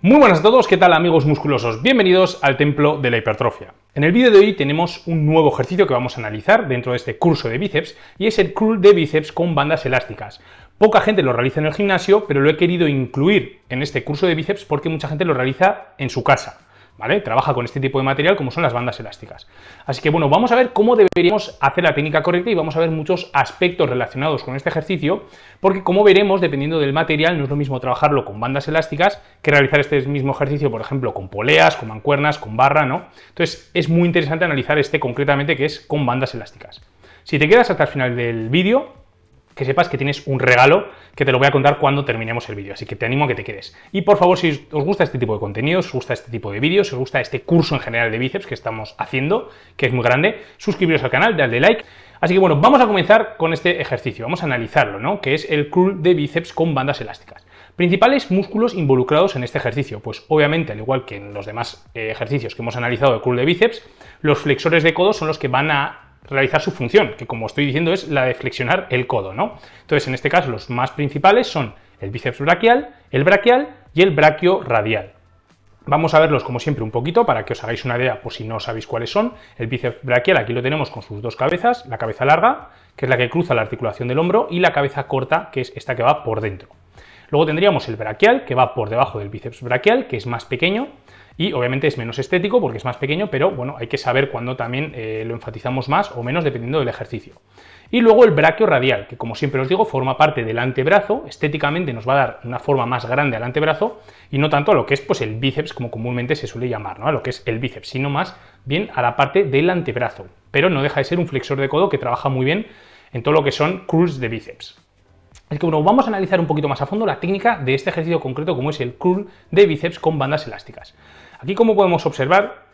Muy buenas a todos, ¿qué tal amigos musculosos? Bienvenidos al templo de la hipertrofia. En el vídeo de hoy tenemos un nuevo ejercicio que vamos a analizar dentro de este curso de bíceps y es el curl de bíceps con bandas elásticas. Poca gente lo realiza en el gimnasio, pero lo he querido incluir en este curso de bíceps porque mucha gente lo realiza en su casa, ¿vale? Trabaja con este tipo de material como son las bandas elásticas. Así que bueno, vamos a ver cómo deberíamos hacer la técnica correcta y vamos a ver muchos aspectos relacionados con este ejercicio, porque como veremos, dependiendo del material, no es lo mismo trabajarlo con bandas elásticas que realizar este mismo ejercicio, por ejemplo, con poleas, con mancuernas, con barra, ¿no? Entonces es muy interesante analizar este concretamente que es con bandas elásticas. Si te quedas hasta el final del vídeo, que sepas que tienes un regalo que te lo voy a contar cuando terminemos el vídeo, así que te animo a que te quedes. Y por favor, si os gusta este tipo de contenido, os gusta este tipo de vídeos, si os gusta este curso en general de bíceps que estamos haciendo, que es muy grande, suscribiros al canal, dadle like. Así que bueno, vamos a comenzar con este ejercicio, vamos a analizarlo, ¿no? Que es el curl de bíceps con bandas elásticas. Principales músculos involucrados en este ejercicio, pues obviamente, al igual que en los demás ejercicios que hemos analizado de curl de bíceps, los flexores de codo son los que van a realizar su función, que como estoy diciendo es la de flexionar el codo, ¿no? Entonces, en este caso, los más principales son el bíceps braquial y el braquioradial. Vamos a verlos, como siempre, un poquito para que os hagáis una idea, por si no sabéis cuáles son. El bíceps braquial, aquí lo tenemos con sus dos cabezas, la cabeza larga, que es la que cruza la articulación del hombro, y la cabeza corta, que es esta que va por dentro. Luego tendríamos el braquial, que va por debajo del bíceps braquial, que es más pequeño, y obviamente es menos estético porque es más pequeño, pero bueno, hay que saber cuándo también lo enfatizamos más o menos dependiendo del ejercicio. Y luego el braquioradial, que como siempre os digo, forma parte del antebrazo, estéticamente nos va a dar una forma más grande al antebrazo y no tanto a lo que es pues, el bíceps, como comúnmente se suele llamar, ¿no? A lo que es el bíceps, sino más bien a la parte del antebrazo, pero no deja de ser un flexor de codo que trabaja muy bien en todo lo que son curls de bíceps. Así que bueno, vamos a analizar un poquito más a fondo la técnica de este ejercicio concreto como es el curl de bíceps con bandas elásticas. Aquí, como podemos observar,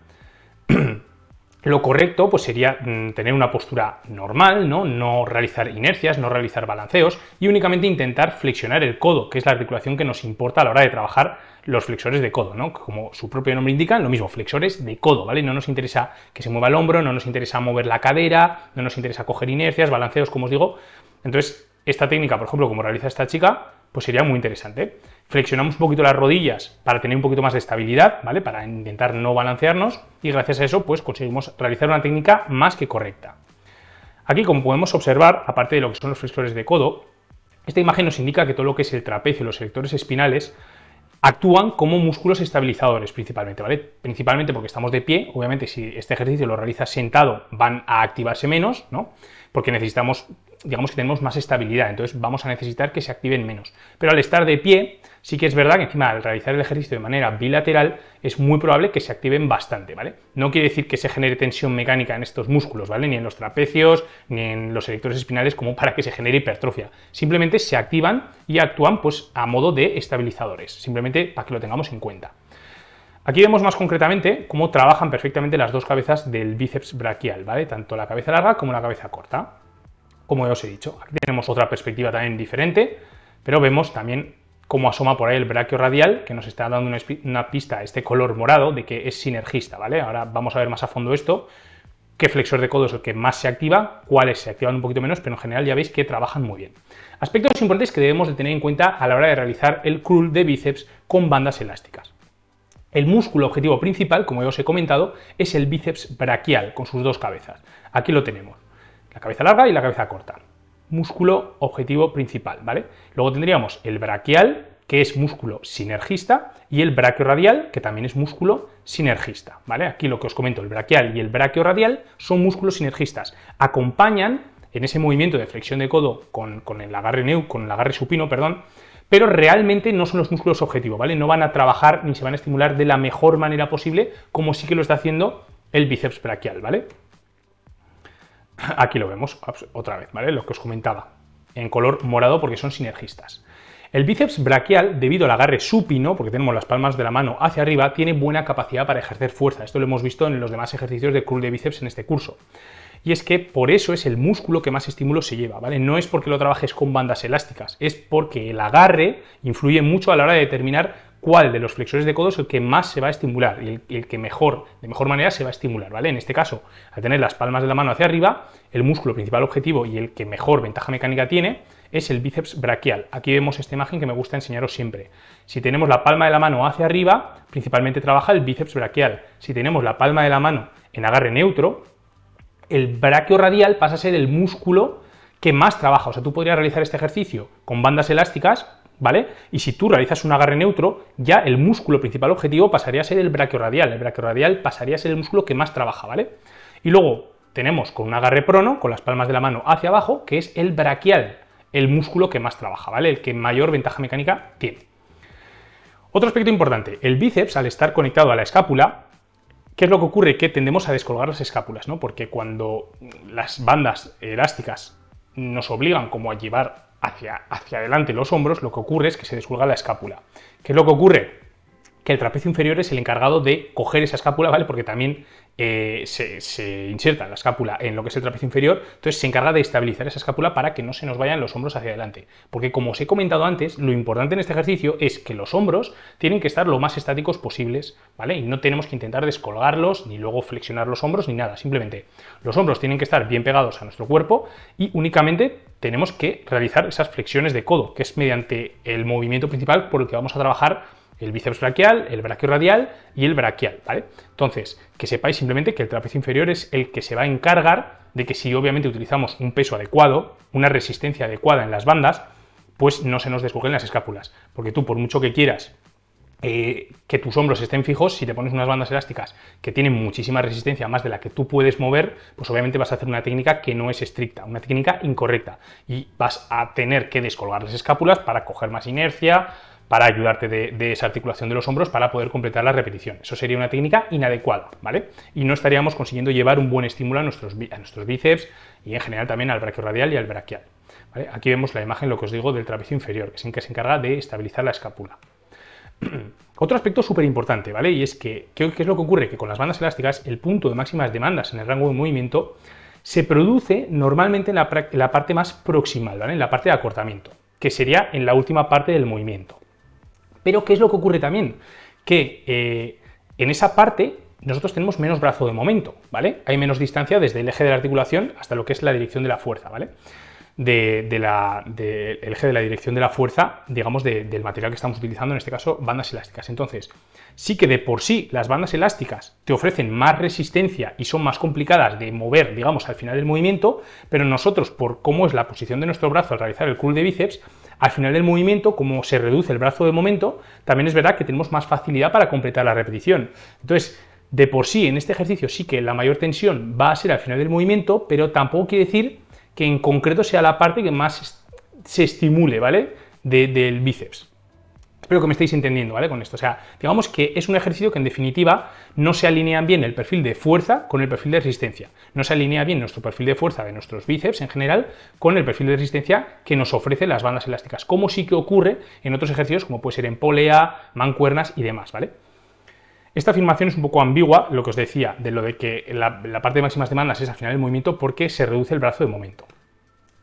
lo correcto pues sería tener una postura normal, no realizar inercias, no realizar balanceos y únicamente intentar flexionar el codo, que es la articulación que nos importa a la hora de trabajar los flexores de codo, ¿no? Como su propio nombre indica, lo mismo, flexores de codo, ¿vale? No nos interesa que se mueva el hombro, no nos interesa mover la cadera, no nos interesa coger inercias, balanceos, como os digo. Entonces, esta técnica, por ejemplo, como realiza esta chica, pues sería muy interesante. Flexionamos un poquito las rodillas para tener un poquito más de estabilidad, ¿vale? Para intentar no balancearnos y gracias a eso pues conseguimos realizar una técnica más que correcta. Aquí, como podemos observar, aparte de lo que son los flexores de codo, esta imagen nos indica que todo lo que es el trapecio y los erectores espinales actúan como músculos estabilizadores principalmente, ¿vale? Principalmente porque estamos de pie, obviamente si este ejercicio lo realizas sentado van a activarse menos, ¿no? Porque necesitamos, digamos que tenemos más estabilidad, entonces vamos a necesitar que se activen menos. Pero al estar de pie, sí que es verdad que encima al realizar el ejercicio de manera bilateral es muy probable que se activen bastante, ¿vale? No quiere decir que se genere tensión mecánica en estos músculos, ¿vale? Ni en los trapecios, ni en los erectores espinales como para que se genere hipertrofia. Simplemente se activan y actúan pues a modo de estabilizadores, simplemente para que lo tengamos en cuenta. Aquí vemos más concretamente cómo trabajan perfectamente las dos cabezas del bíceps braquial, ¿vale? Tanto la cabeza larga como la cabeza corta, como ya os he dicho. Aquí tenemos otra perspectiva también diferente, pero vemos también cómo asoma por ahí el braquioradial, que nos está dando una pista, este color morado, de que es sinergista, ¿vale? Ahora vamos a ver más a fondo esto, qué flexor de codo es el que más se activa, cuáles se activan un poquito menos, pero en general ya veis que trabajan muy bien. Aspectos importantes que debemos de tener en cuenta a la hora de realizar el curl de bíceps con bandas elásticas. El músculo objetivo principal, como ya os he comentado, es el bíceps braquial, con sus dos cabezas. Aquí lo tenemos, la cabeza larga y la cabeza corta. Músculo objetivo principal, ¿vale? Luego tendríamos el braquial, que es músculo sinergista, y el braquioradial, que también es músculo sinergista, ¿vale? Aquí lo que os comento, el braquial y el braquioradial son músculos sinergistas. Acompañan en ese movimiento de flexión de codo con el agarre supino, perdón, pero realmente no son los músculos objetivo, ¿vale? No van a trabajar ni se van a estimular de la mejor manera posible, como sí que lo está haciendo el bíceps braquial, ¿vale? Aquí lo vemos otra vez, ¿vale? Lo que os comentaba, en color morado porque son sinergistas. El bíceps braquial, debido al agarre supino, porque tenemos las palmas de la mano hacia arriba, tiene buena capacidad para ejercer fuerza. Esto lo hemos visto en los demás ejercicios de curl de bíceps en este curso. Y es que por eso es el músculo que más estímulo se lleva, ¿vale? No es porque lo trabajes con bandas elásticas, es porque el agarre influye mucho a la hora de determinar cuál de los flexores de codo es el que más se va a estimular y el que de mejor manera se va a estimular, ¿vale? En este caso, al tener las palmas de la mano hacia arriba, el músculo principal objetivo y el que mejor ventaja mecánica tiene es el bíceps braquial. Aquí vemos esta imagen que me gusta enseñaros siempre. Si tenemos la palma de la mano hacia arriba, principalmente trabaja el bíceps braquial. Si tenemos la palma de la mano en agarre neutro, el braquiorradial pasa a ser el músculo que más trabaja. O sea, tú podrías realizar este ejercicio con bandas elásticas, ¿vale? Y si tú realizas un agarre neutro, ya el músculo principal objetivo pasaría a ser el braquiorradial. El braquiorradial pasaría a ser el músculo que más trabaja, ¿vale? Y luego tenemos con un agarre prono, con las palmas de la mano hacia abajo, que es el braquial, el músculo que más trabaja, ¿vale? El que mayor ventaja mecánica tiene. Otro aspecto importante, el bíceps, al estar conectado a la escápula, ¿qué es lo que ocurre? Que tendemos a descolgar las escápulas, ¿no? Porque cuando las bandas elásticas nos obligan como a llevar hacia adelante los hombros, lo que ocurre es que se descuelga la escápula. ¿Qué es lo que ocurre? Que el trapecio inferior es el encargado de coger esa escápula, ¿vale? Porque también se inserta la escápula en lo que es el trapecio inferior, entonces se encarga de estabilizar esa escápula para que no se nos vayan los hombros hacia adelante. Porque como os he comentado antes, lo importante en este ejercicio es que los hombros tienen que estar lo más estáticos posibles, ¿vale? Y no tenemos que intentar descolgarlos, ni luego flexionar los hombros, ni nada. Simplemente los hombros tienen que estar bien pegados a nuestro cuerpo y únicamente tenemos que realizar esas flexiones de codo, que es mediante el movimiento principal por el que vamos a trabajar el bíceps braquial, el braquiorradial y el braquial, ¿vale? Entonces, que sepáis simplemente que el trapecio inferior es el que se va a encargar de que si obviamente utilizamos un peso adecuado, una resistencia adecuada en las bandas, pues no se nos descuelguen las escápulas. Porque tú, por mucho que quieras que tus hombros estén fijos, si te pones unas bandas elásticas que tienen muchísima resistencia, más de la que tú puedes mover, pues obviamente vas a hacer una técnica que no es estricta, una técnica incorrecta, y vas a tener que descolgar las escápulas para coger más inercia, para ayudarte de esa articulación de los hombros para poder completar la repetición. Eso sería una técnica inadecuada, ¿vale? Y no estaríamos consiguiendo llevar un buen estímulo a nuestros bíceps y en general también al braquiorradial y al braquial, ¿vale? Aquí vemos la imagen, lo que os digo, del trapecio inferior, que es el que se encarga de estabilizar la escápula. Otro aspecto súper importante, ¿vale? Y es que, ¿qué es lo que ocurre? Que con las bandas elásticas, el punto de máximas demandas en el rango de movimiento se produce normalmente en la parte más proximal, ¿vale? En la parte de acortamiento, que sería en la última parte del movimiento. Pero, ¿qué es lo que ocurre también? Que en esa parte nosotros tenemos menos brazo de momento, ¿vale? Hay menos distancia desde el eje de la articulación hasta lo que es la dirección de la fuerza, ¿vale? Del eje de la dirección de la fuerza, digamos, del material que estamos utilizando, en este caso, bandas elásticas. Entonces, sí que de por sí las bandas elásticas te ofrecen más resistencia y son más complicadas de mover, digamos, al final del movimiento, pero nosotros, por cómo es la posición de nuestro brazo al realizar el curl de bíceps, al final del movimiento, como se reduce el brazo de momento, también es verdad que tenemos más facilidad para completar la repetición. Entonces, de por sí, en este ejercicio sí que la mayor tensión va a ser al final del movimiento, pero tampoco quiere decir que en concreto sea la parte que más se estimule, ¿vale? Del bíceps. Espero que me estéis entendiendo, ¿vale? Con esto. O sea, digamos que es un ejercicio que en definitiva no se alinea bien el perfil de fuerza con el perfil de resistencia. No se alinea bien nuestro perfil de fuerza de nuestros bíceps en general con el perfil de resistencia que nos ofrecen las bandas elásticas, como sí que ocurre en otros ejercicios como puede ser en polea, mancuernas y demás, ¿vale? Esta afirmación es un poco ambigua, lo que os decía, de lo de que la parte de máximas demandas es al final del movimiento porque se reduce el brazo de momento.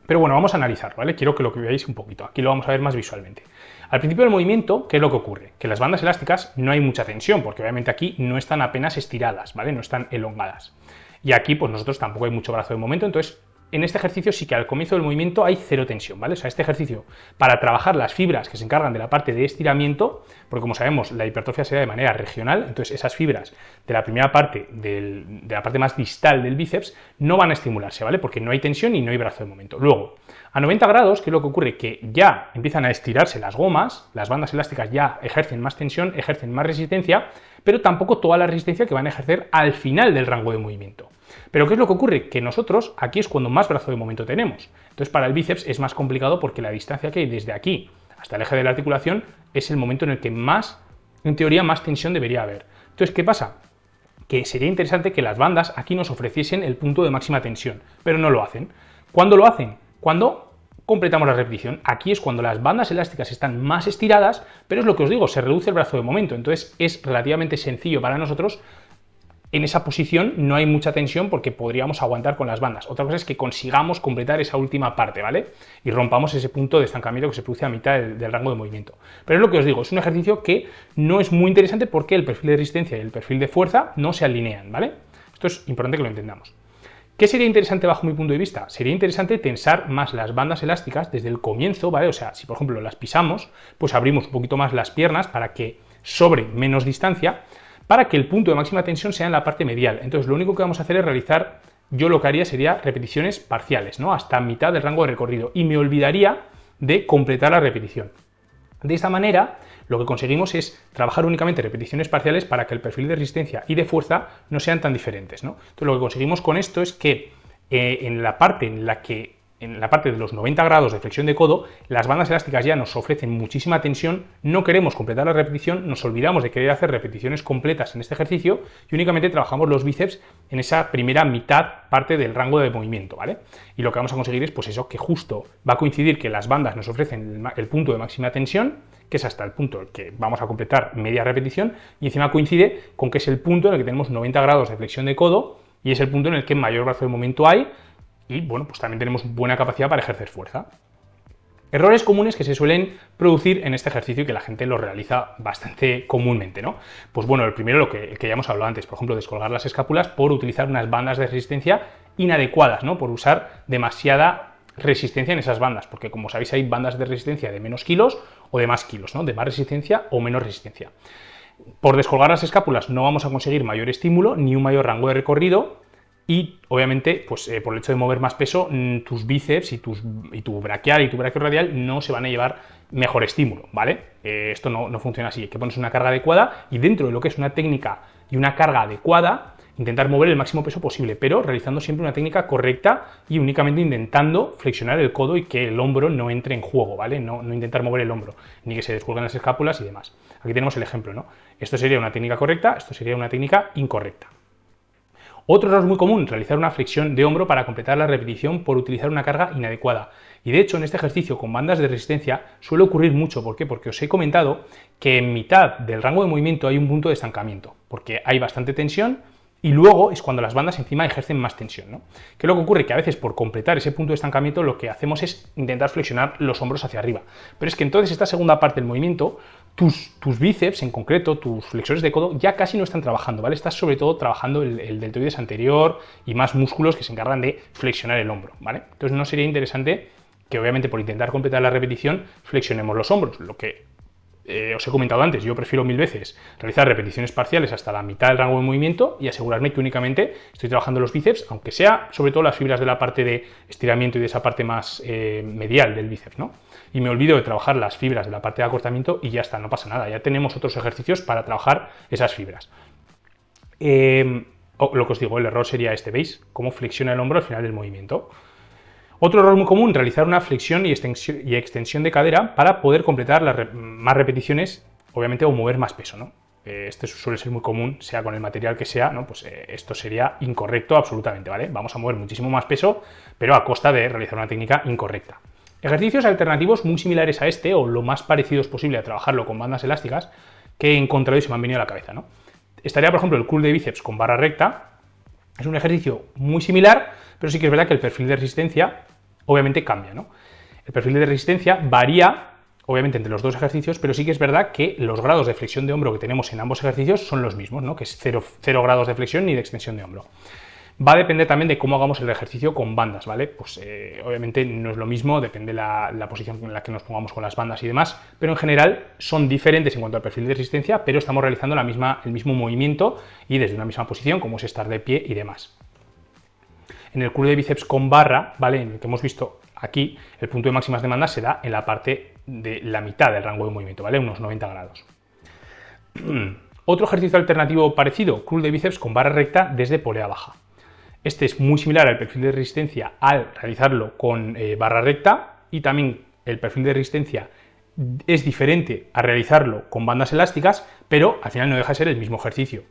Pero bueno, vamos a analizar, ¿vale? Quiero que lo veáis un poquito. Aquí lo vamos a ver más visualmente. Al principio del movimiento, ¿qué es lo que ocurre? Que las bandas elásticas no hay mucha tensión, porque obviamente aquí no están apenas estiradas, ¿vale? No están elongadas. Y aquí, pues nosotros tampoco hay mucho brazo de momento, entonces en este ejercicio sí que al comienzo del movimiento hay cero tensión, ¿vale? O sea, este ejercicio, para trabajar las fibras que se encargan de la parte de estiramiento, porque como sabemos, la hipertrofia se da de manera regional, entonces esas fibras de la primera parte, de la parte más distal del bíceps, no van a estimularse, ¿vale? Porque no hay tensión y no hay brazo de momento. Luego, a 90 grados, ¿qué es lo que ocurre? Que ya empiezan a estirarse las gomas, las bandas elásticas ya ejercen más tensión, ejercen más resistencia, pero tampoco toda la resistencia que van a ejercer al final del rango de movimiento. Pero ¿qué es lo que ocurre? Que nosotros aquí es cuando más brazo de momento tenemos. Entonces para el bíceps es más complicado porque la distancia que hay desde aquí hasta el eje de la articulación es el momento en el que más, en teoría, más tensión debería haber. Entonces, ¿qué pasa? Que sería interesante que las bandas aquí nos ofreciesen el punto de máxima tensión, pero no lo hacen. ¿Cuándo lo hacen? Cuando completamos la repetición. Aquí es cuando las bandas elásticas están más estiradas, pero es lo que os digo, se reduce el brazo de momento. Entonces es relativamente sencillo para nosotros en esa posición no hay mucha tensión porque podríamos aguantar con las bandas. Otra cosa es que consigamos completar esa última parte, ¿vale? Y rompamos ese punto de estancamiento que se produce a mitad del rango de movimiento. Pero es lo que os digo, es un ejercicio que no es muy interesante porque el perfil de resistencia y el perfil de fuerza no se alinean, ¿vale? Esto es importante que lo entendamos. ¿Qué sería interesante bajo mi punto de vista? Sería interesante tensar más las bandas elásticas desde el comienzo, ¿vale? O sea, si por ejemplo las pisamos, pues abrimos un poquito más las piernas para que sobre menos distancia, para que el punto de máxima tensión sea en la parte medial. Entonces lo único que vamos a hacer es realizar, yo lo que haría sería repeticiones parciales, ¿no? Hasta mitad del rango de recorrido, y me olvidaría de completar la repetición. De esta manera, lo que conseguimos es trabajar únicamente repeticiones parciales para que el perfil de resistencia y de fuerza no sean tan diferentes, ¿no? Entonces lo que conseguimos con esto es que en la parte de los 90 grados de flexión de codo, las bandas elásticas ya nos ofrecen muchísima tensión, no queremos completar la repetición, nos olvidamos de querer hacer repeticiones completas en este ejercicio y únicamente trabajamos los bíceps en esa primera mitad parte del rango de movimiento, ¿vale? Y lo que vamos a conseguir es, pues eso, que justo va a coincidir que las bandas nos ofrecen el punto de máxima tensión, que es hasta el punto en el que vamos a completar media repetición, y encima coincide con que es el punto en el que tenemos 90 grados de flexión de codo y es el punto en el que mayor brazo de movimiento hay. Y bueno, pues también tenemos buena capacidad para ejercer fuerza. Errores comunes que se suelen producir en este ejercicio y que la gente lo realiza bastante comúnmente, ¿no? Pues bueno, el primero, el que ya hemos hablado antes, por ejemplo, descolgar las escápulas por utilizar unas bandas de resistencia inadecuadas, ¿no? Por usar demasiada resistencia en esas bandas, porque como sabéis hay bandas de resistencia de menos kilos o de más kilos, ¿no? De más resistencia o menos resistencia. Por descolgar las escápulas no vamos a conseguir mayor estímulo ni un mayor rango de recorrido. Y obviamente, pues por el hecho de mover más peso, tus bíceps y tu braquial y tu braquiorradial no se van a llevar mejor estímulo, ¿vale? Esto no funciona así, hay que ponerse una carga adecuada y dentro de lo que es una técnica y una carga adecuada, intentar mover el máximo peso posible, pero realizando siempre una técnica correcta y únicamente intentando flexionar el codo y que el hombro no entre en juego, ¿vale? No intentar mover el hombro, ni que se descuelguen las escápulas y demás. Aquí tenemos el ejemplo, ¿no? Esto sería una técnica correcta, esto sería una técnica incorrecta. Otro error muy común, realizar una flexión de hombro para completar la repetición por utilizar una carga inadecuada. Y de hecho, en este ejercicio con bandas de resistencia suele ocurrir mucho. ¿Por qué? Porque os he comentado que en mitad del rango de movimiento hay un punto de estancamiento, porque hay bastante tensión y luego es cuando las bandas encima ejercen más tensión, ¿no? ¿Qué es lo que ocurre? Que a veces por completar ese punto de estancamiento lo que hacemos es intentar flexionar los hombros hacia arriba. Pero es que entonces esta segunda parte del movimiento, tus bíceps en concreto, tus flexores de codo ya casi no están trabajando, ¿vale? Estás sobre todo trabajando el deltoides anterior y más músculos que se encargan de flexionar el hombro, ¿vale? Entonces no sería interesante que obviamente por intentar completar la repetición flexionemos los hombros, lo que os he comentado antes, yo prefiero 1000 veces realizar repeticiones parciales hasta la mitad del rango de movimiento y asegurarme que únicamente estoy trabajando los bíceps, aunque sea sobre todo las fibras de la parte de estiramiento y de esa parte más medial del bíceps, ¿no? Y me olvido de trabajar las fibras de la parte de acortamiento y ya está, no pasa nada, ya tenemos otros ejercicios para trabajar esas fibras. Lo que os digo, el error sería este, ¿veis? Cómo flexiona el hombro al final del movimiento. Otro error muy común, realizar una flexión y extensión de cadera para poder completar más repeticiones, obviamente, o mover más peso, ¿no? Este suele ser muy común, sea con el material que sea, ¿no? Pues esto sería incorrecto absolutamente, ¿vale? Vamos a mover muchísimo más peso, pero a costa de realizar una técnica incorrecta. Ejercicios alternativos muy similares a este, o lo más parecidos posible a trabajarlo con bandas elásticas, que he encontrado y se me han venido a la cabeza, ¿no? Estaría, por ejemplo, el curl de bíceps con barra recta. Es un ejercicio muy similar, pero sí que es verdad que el perfil de resistencia obviamente cambia, ¿no? El perfil de resistencia varía, obviamente, entre los dos ejercicios, pero sí que es verdad que los grados de flexión de hombro que tenemos en ambos ejercicios son los mismos, ¿no? Que es 0 grados de flexión ni de extensión de hombro. Va a depender también de cómo hagamos el ejercicio con bandas, ¿vale? Pues obviamente no es lo mismo, depende la posición en la que nos pongamos con las bandas y demás, pero en general son diferentes en cuanto al perfil de resistencia, pero estamos realizando el mismo movimiento y desde una misma posición, como es estar de pie y demás. En el curl de bíceps con barra, ¿vale? En el que hemos visto aquí, el punto de máximas demandas se da en la parte de la mitad del rango de movimiento, ¿vale? Unos 90 grados. Otro ejercicio alternativo parecido, curl de bíceps con barra recta desde polea baja. Este es muy similar al perfil de resistencia al realizarlo con barra recta y también el perfil de resistencia es diferente a realizarlo con bandas elásticas, pero al final no deja de ser el mismo ejercicio.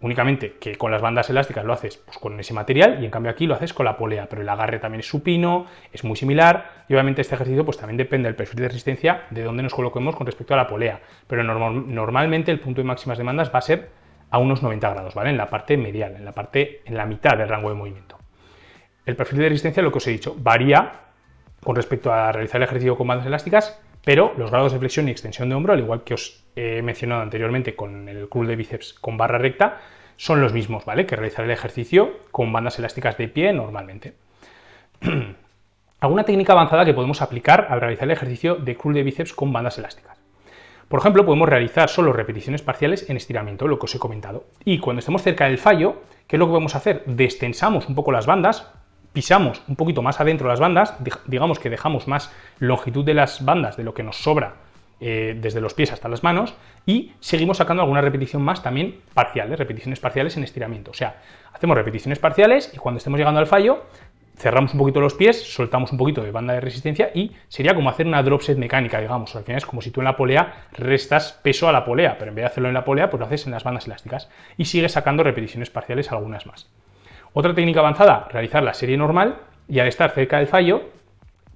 Únicamente que con las bandas elásticas lo haces pues, con ese material y en cambio aquí lo haces con la polea, pero el agarre también es supino, es muy similar y obviamente este ejercicio pues también depende del perfil de resistencia de dónde nos coloquemos con respecto a la polea, pero normalmente el punto de máximas demandas va a ser a unos 90 grados, ¿vale? En la parte medial, en la mitad del rango de movimiento. El perfil de resistencia, lo que os he dicho, varía con respecto a realizar el ejercicio con bandas elásticas, pero los grados de flexión y extensión de hombro, al igual que os he mencionado anteriormente con el curl de bíceps con barra recta, son los mismos, ¿vale? Que realizar el ejercicio con bandas elásticas de pie normalmente. Alguna técnica avanzada que podemos aplicar al realizar el ejercicio de curl de bíceps con bandas elásticas. Por ejemplo, podemos realizar solo repeticiones parciales en estiramiento, lo que os he comentado. Y cuando estemos cerca del fallo, ¿qué es lo que vamos a hacer? Destensamos un poco las bandas, pisamos un poquito más adentro las bandas, digamos que dejamos más longitud de las bandas de lo que nos sobra desde los pies hasta las manos, y seguimos sacando alguna repetición más también parciales, repeticiones parciales en estiramiento. O sea, hacemos repeticiones parciales y cuando estemos llegando al fallo, cerramos un poquito los pies, soltamos un poquito de banda de resistencia y sería como hacer una drop set mecánica, digamos. Al final es como si tú en la polea restas peso a la polea, pero en vez de hacerlo en la polea, pues lo haces en las bandas elásticas y sigues sacando repeticiones parciales, algunas más. Otra técnica avanzada, realizar la serie normal, y al estar cerca del fallo,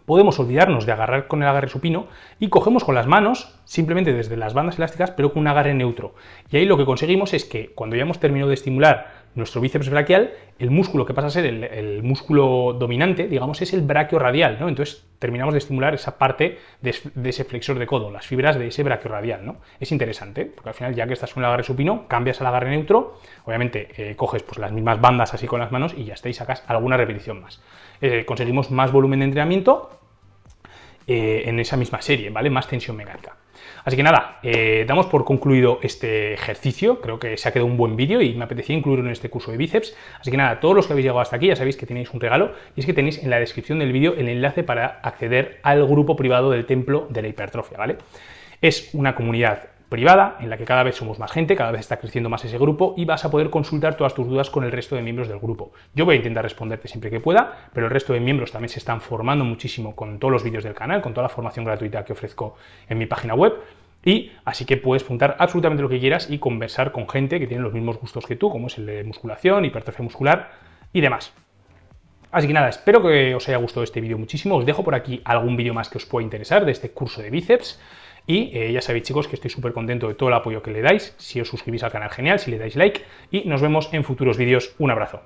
podemos olvidarnos de agarrar con el agarre supino y cogemos con las manos, simplemente desde las bandas elásticas, pero con un agarre neutro. Y ahí lo que conseguimos es que cuando ya hemos terminado de estimular nuestro bíceps braquial, el músculo que pasa a ser el músculo dominante, digamos, es el braquiorradial, ¿no? Entonces terminamos de estimular esa parte de ese flexor de codo, las fibras de ese braquiorradial, ¿no? Es interesante, porque al final, ya que estás con el agarre supino, cambias al agarre neutro, obviamente coges pues las mismas bandas así con las manos y ya está, y sacas alguna repetición más. Conseguimos más volumen de entrenamiento en esa misma serie, ¿vale? Más tensión mecánica. Así que nada, damos por concluido este ejercicio. Creo que se ha quedado un buen vídeo y me apetecía incluirlo en este curso de bíceps. Así que nada, todos los que habéis llegado hasta aquí ya sabéis que tenéis un regalo, y es que tenéis en la descripción del vídeo el enlace para acceder al grupo privado del Templo de la Hipertrofia, ¿vale? Es una comunidad privada en la que cada vez somos más gente, cada vez está creciendo más ese grupo y vas a poder consultar todas tus dudas con el resto de miembros del grupo. Yo voy a intentar responderte siempre que pueda, pero el resto de miembros también se están formando muchísimo con todos los vídeos del canal, con toda la formación gratuita que ofrezco en mi página web, y así que puedes preguntar absolutamente lo que quieras y conversar con gente que tiene los mismos gustos que tú, como es el de musculación, hipertrofia muscular y demás. Así que nada, espero que os haya gustado este vídeo muchísimo. Os dejo por aquí algún vídeo más que os pueda interesar de este curso de bíceps. Y ya sabéis, chicos, que estoy súper contento de todo el apoyo que le dais. Si os suscribís al canal, genial. Si le dais like. Y nos vemos en futuros vídeos. Un abrazo.